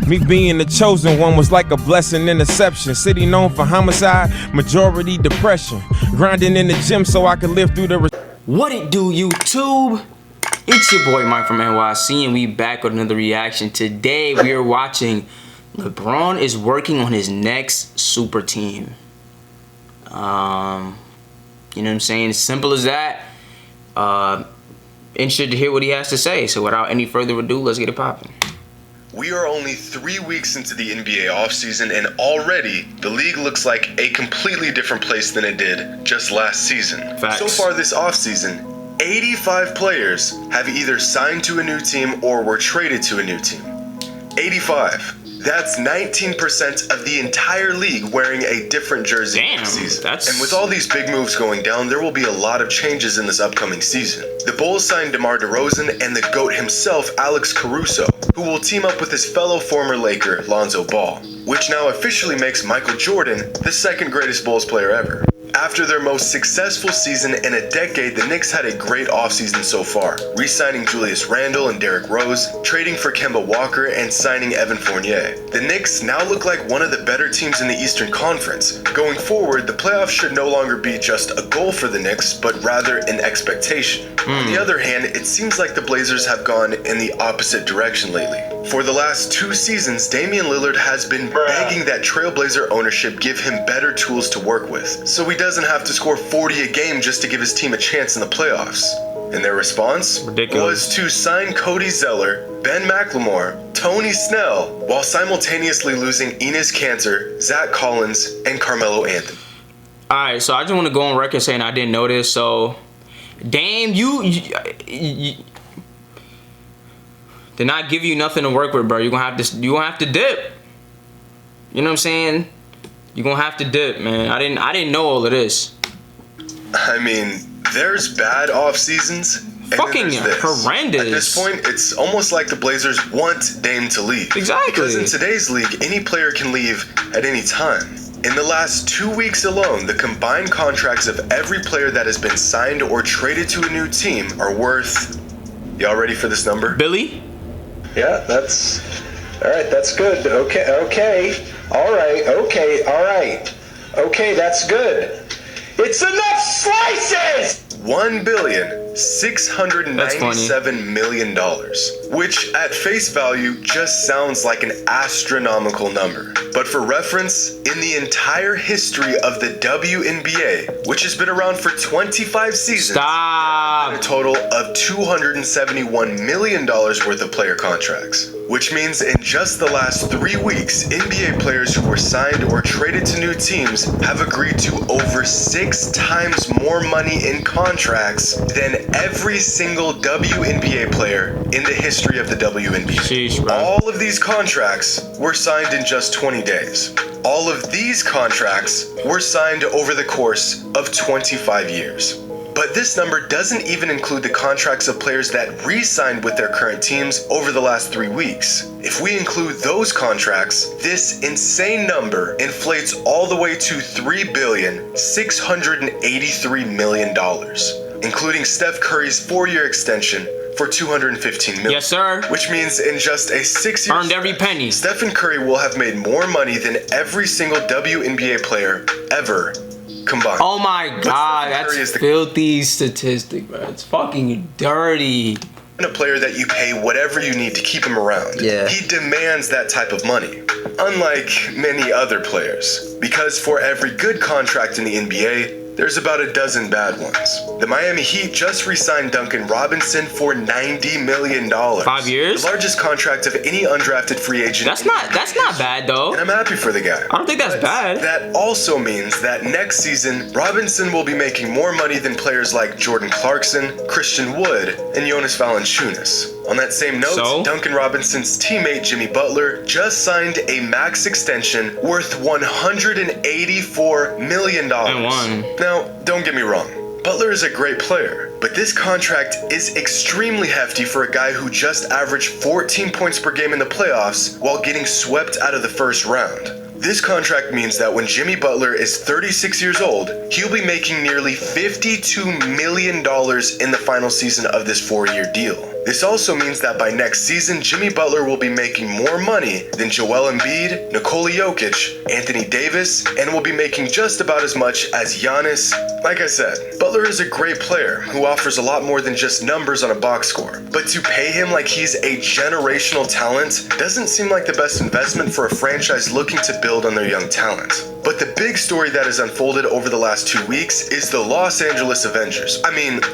Me being the chosen one was like a blessing and exception. City known for homicide, majority depression. Grinding in the gym so I could live through the... What it do, YouTube? It's your boy Mike from NYC, and we back with another reaction. Today we are watching LeBron is working on his next super team. You know what I'm saying? Simple as that. Interested to hear what he has to say. So without any further ado, let's get it popping. We are only 3 weeks into the NBA offseason, and already the league looks like a completely different place than it did just last season. Facts. So far this offseason, 85 players have either signed to a new team or were traded to a new team. 85. That's 19% of the entire league wearing a different jersey this season. And with all these big moves going down, there will be a lot of changes in this upcoming season. The Bulls signed DeMar DeRozan and the GOAT himself, Alex Caruso, who will team up with his fellow former Laker, Lonzo Ball, which now officially makes Michael Jordan the second greatest Bulls player ever. After their most successful season in a decade, the Knicks had a great offseason so far, re-signing Julius Randle and Derrick Rose, trading for Kemba Walker, and signing Evan Fournier. The Knicks now look like one of the better teams in the Eastern Conference. Going forward, the playoffs should no longer be just a goal for the Knicks, but rather an expectation. On the other hand, it seems like the Blazers have gone in the opposite direction lately. For the last 2 seasons, Damian Lillard has been begging that Trailblazer ownership give him better tools to work with, so he doesn't have to score 40 a game just to give his team a chance in the playoffs. And their response was to sign Cody Zeller, Ben McLemore, Tony Snell, while simultaneously losing Enes Kanter, Zach Collins, and Carmelo Anthony. Alright, so I just want to go on record saying I didn't know this, so damn, you did not give you nothing to work with, bro. You're gonna have to dip. You know what I'm saying? You're gonna have to dip, man. I didn't know all of this. I mean, there's bad off seasons. Fucking horrendous. At this point, it's almost like the Blazers want Dame to leave. Exactly. Because in today's league, any player can leave at any time. In the last 2 weeks alone, the combined contracts of every player that has been signed or traded to a new team are worth... Y'all ready for this number? Billy? Yeah, that's... Alright, that's good. Okay. Alright, that's good. It's enough slices! $1,697 million, which at face value just sounds like an astronomical number. But for reference, in the entire history of the WNBA, which has been around for 25 seasons, a total of $271 million worth of player contracts. Which means in just the last 3 weeks, NBA players who were signed or traded to new teams have agreed to over 6 times more money in contracts than every single WNBA player in the history of the WNBA. Sheesh, bro. All of these contracts were signed in just 20 days. All of these contracts were signed over the course of 25 years. But this number doesn't even include the contracts of players that re-signed with their current teams over the last 3 weeks. If we include those contracts, this insane number inflates all the way to $3,683 million, including Steph Curry's 4-year extension for $215 million. Yes, sir. Which means in just a 6-year earned every penny. Stephen Curry will have made more money than every single WNBA player ever combined. Oh my God, that's filthy statistic, bro. It's fucking dirty. A player that you pay whatever you need to keep him around. Yeah. He demands that type of money, unlike many other players. Because for every good contract in the NBA, there's about a dozen bad ones. The Miami Heat just re-signed Duncan Robinson for $90 million. 5 years? The largest contract of any undrafted free agent. That's not bad though. And I'm happy for the guy. I don't think that's bad. That also means that next season, Robinson will be making more money than players like Jordan Clarkson, Christian Wood, and Jonas Valanciunas. On that same note, Duncan Robinson's teammate Jimmy Butler just signed a max extension worth $184 million. Now, don't get me wrong, Butler is a great player, but this contract is extremely hefty for a guy who just averaged 14 points per game in the playoffs while getting swept out of the first round. This contract means that when Jimmy Butler is 36 years old, he'll be making nearly $52 million in the final season of this 4-year deal. This also means that by next season, Jimmy Butler will be making more money than Joel Embiid, Nikola Jokic, Anthony Davis, and will be making just about as much as Giannis. Like I said, Butler is a great player who offers a lot more than just numbers on a box score. But to pay him like he's a generational talent doesn't seem like the best investment for a franchise looking to build on their young talent. But the big story that has unfolded over the last 2 weeks is the Los Angeles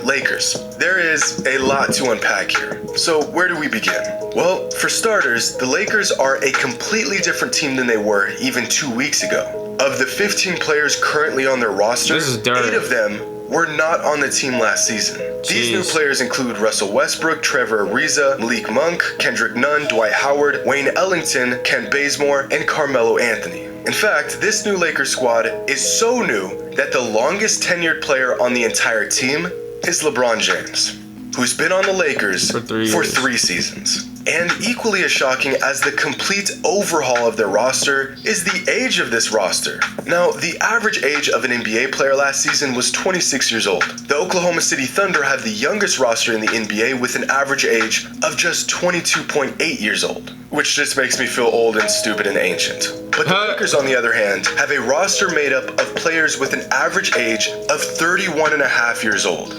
Lakers. There is a lot to unpack here. So where do we begin? Well, for starters, the Lakers are a completely different team than they were even 2 weeks ago. Of the 15 players currently on their roster, 8 of them were not on the team last season. These new players include Russell Westbrook, Trevor Ariza, Malik Monk, Kendrick Nunn, Dwight Howard, Wayne Ellington, Kent Bazemore, and Carmelo Anthony. In fact, this new Lakers squad is so new that the longest tenured player on the entire team is LeBron James, who's been on the Lakers for 3 seasons. And equally as shocking as the complete overhaul of their roster is the age of this roster. Now, the average age of an NBA player last season was 26 years old. The Oklahoma City Thunder have the youngest roster in the NBA with an average age of just 22.8 years old, which just makes me feel old and stupid and ancient. But the Lakers, on the other hand, have a roster made up of players with an average age of 31 and a half years old.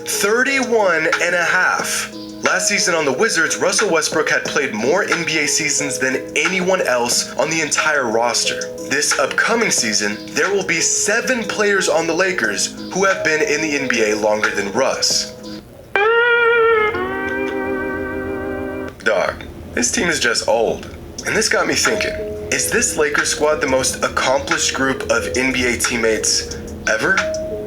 31 and a half. Last season on the Wizards, Russell Westbrook had played more NBA seasons than anyone else on the entire roster. This upcoming season, there will be 7 players on the Lakers who have been in the NBA longer than Russ. Dog, this team is just old. And this got me thinking, is this Lakers squad the most accomplished group of NBA teammates ever?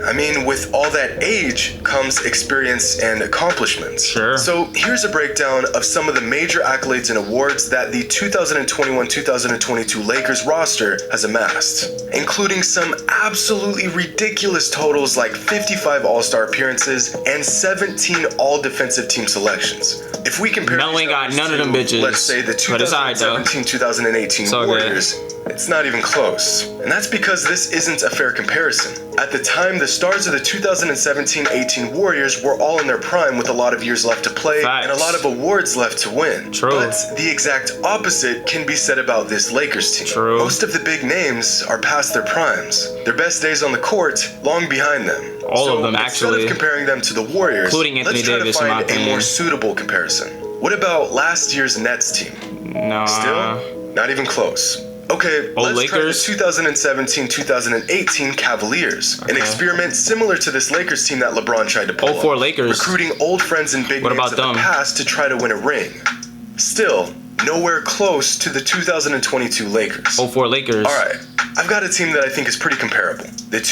I mean, with all that age comes experience and accomplishments. Sure. So here's a breakdown of some of the major accolades and awards that the 2021-2022 Lakers roster has amassed, including some absolutely ridiculous totals like 55 All-Star appearances and 17 All-Defensive Team selections. If we compare Melo ain't got none of them bitches. Let's say the 2017-2018 Warriors, it's not even close. And that's because this isn't a fair comparison. At the time, the stars of the 2017-18 Warriors were all in their prime with a lot of years left to play and a lot of awards left to win. True. But the exact opposite can be said about this Lakers team. True. Most of the big names are past their primes. Their best days on the court long behind them. All of them, actually. Instead of comparing them to the Warriors, including Anthony let's try Davis, to in my find a opinion. more suitable comparison. What about last year's Nets team? Nah. Still, not even close. Okay, let's Lakers? try the 2017-2018 Cavaliers. An experiment similar to this Lakers team that LeBron tried to pull 04 off, Lakers. recruiting old friends and big What names about of them? the past to try to win a ring. Still, nowhere close to the 2022 Lakers. 04 Lakers. Alright, I've got a team that I think is pretty comparable. The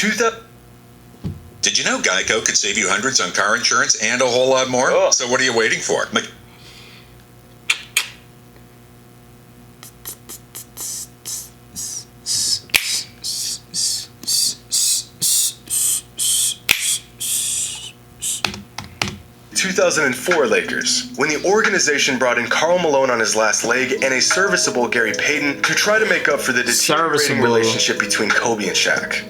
Did you know Geico could save you hundreds on car insurance and a whole lot more? Oh. So what are you waiting for? 2004 Lakers, when the organization brought in Karl Malone on his last leg and a serviceable Gary Payton to try to make up for the deteriorating relationship between Kobe and Shaq.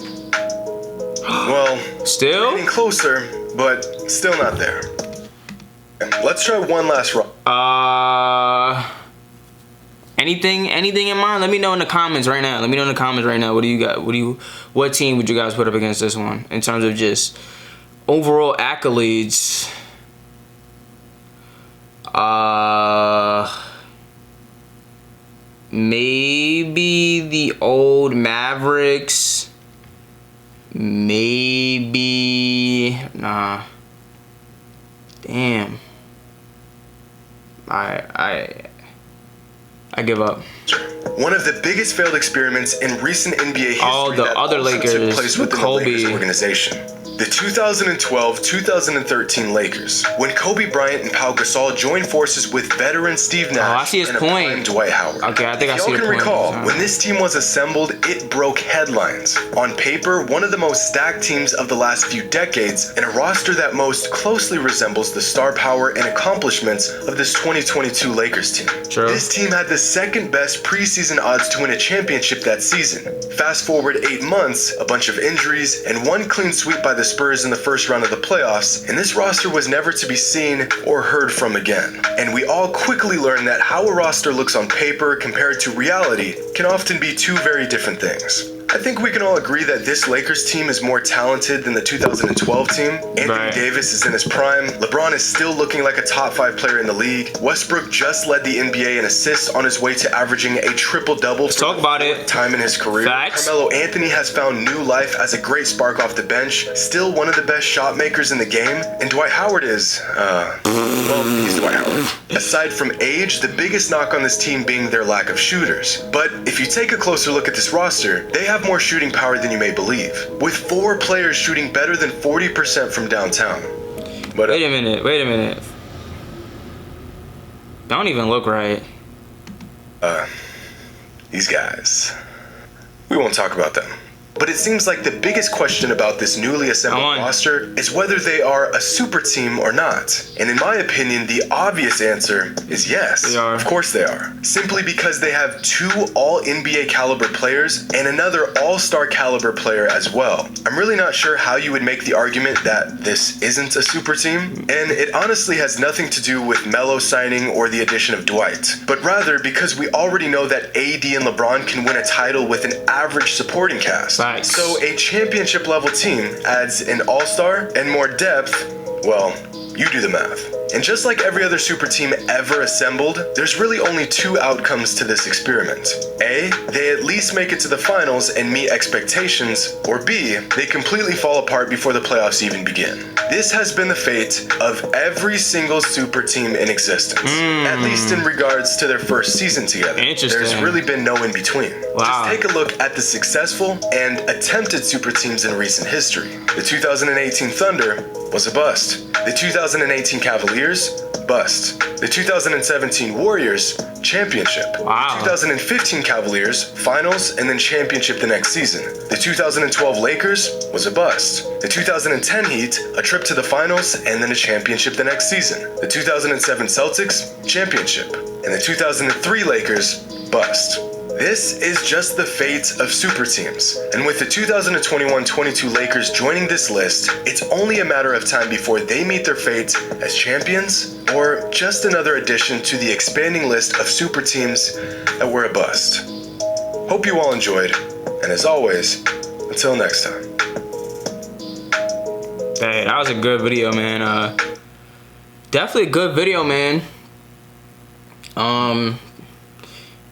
Well, Still? getting closer, but still not there. Let's try one last run. Anything in mind? Let me know in the comments right now. What do you got? What team would you guys put up against this one in terms of just overall accolades? Maybe the old Mavericks. Maybe nah. Damn. I give up. One of the biggest failed experiments in recent NBA history the that other also Lakers, took place within Kobe. the Lakers organization. The 2012-2013 Lakers, when Kobe Bryant and Pau Gasol joined forces with veteran Steve Nash I see his and a point. prime Dwight Howard. Okay, I think I see Y'all your can point. recall, when this team was assembled, it broke headlines. On paper, one of the most stacked teams of the last few decades, and a roster that most closely resembles the star power and accomplishments of this 2022 Lakers team. True. This team had the second best preseason odds to win a championship that season. Fast forward 8 months, a bunch of injuries, and one clean sweep by the Spurs in the first round of the playoffs, and this roster was never to be seen or heard from again. And we all quickly learned that how a roster looks on paper compared to reality can often be two very different things. I think we can all agree that this Lakers team is more talented than the 2012 team. Anthony Davis is in his prime. LeBron is still looking like a top 5 player in the league. Westbrook just led the NBA in assists on his way to averaging a triple-double for the fourth time in his career. Carmelo Anthony has found new life as a great spark off the bench, still one of the best shot makers in the game. And Dwight Howard is, well, he's Dwight Howard. Aside from age, the biggest knock on this team being their lack of shooters. But if you take a closer look at this roster, they have more shooting power than you may believe, with 4 players shooting better than 40% from downtown. But wait a minute. Don't even look right. These guys. We won't talk about them. But it seems like the biggest question about this newly assembled roster is whether they are a super team or not. And in my opinion, the obvious answer is yes. They are. Of course they are. Simply because they have 2 all-NBA caliber players and another all-star caliber player as well. I'm really not sure how you would make the argument that this isn't a super team. And it honestly has nothing to do with Melo signing or the addition of Dwight. But rather because we already know that AD and LeBron can win a title with an average supporting cast. So a championship level team adds an all-star and more depth. Well, you do the math. And just like every other super team ever assembled, there's really only 2 outcomes to this experiment. A, they at least make it to the finals and meet expectations, or B, they completely fall apart before the playoffs even begin. This has been the fate of every single super team in existence, at least in regards to their first season together. There's really been no in between. Just take a look at the successful and attempted super teams in recent history. The 2018 Thunder was a bust. The 2018 Cavaliers, bust. The 2017 Warriors, championship. The 2015 Cavaliers, finals, and then championship the next season. The 2012 Lakers was a bust. The 2010 Heat, a trip to the finals, and then a championship the next season. The 2007 Celtics, championship. And the 2003 Lakers, bust. This is just the fate of super teams. And with the 2021-22 Lakers joining this list, it's only a matter of time before they meet their fate as champions or just another addition to the expanding list of super teams that were a bust. Hope you all enjoyed, and as always, until next time. Hey, that was a good video, man. Definitely a good video, man.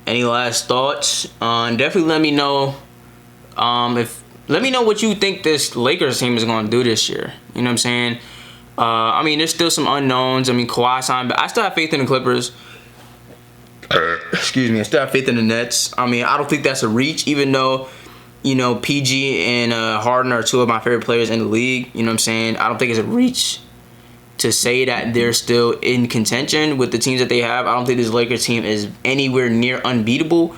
Any last thoughts? Definitely let me know. Let me know what you think this Lakers team is gonna do this year. You know what I'm saying? I mean, there's still some unknowns. I mean, Kawhi signed, but I still have faith in the Clippers. Excuse me. I still have faith in the Nets. I mean, I don't think that's a reach, even though, you know, PG and Harden are 2 of my favorite players in the league. You know what I'm saying? I don't think it's a reach to say that they're still in contention with the teams that they have. I don't think this Lakers team is anywhere near unbeatable.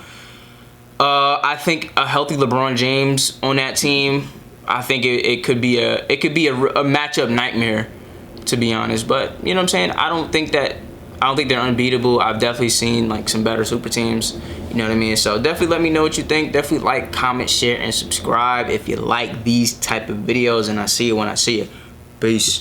I think a healthy LeBron James on that team, I think it could be a matchup nightmare, to be honest. But you know what I'm saying? I don't think they're unbeatable. I've definitely seen like some better super teams. You know what I mean? So definitely let me know what you think. Definitely like, comment, share, and subscribe if you like these type of videos. And I see you when I see you. Peace.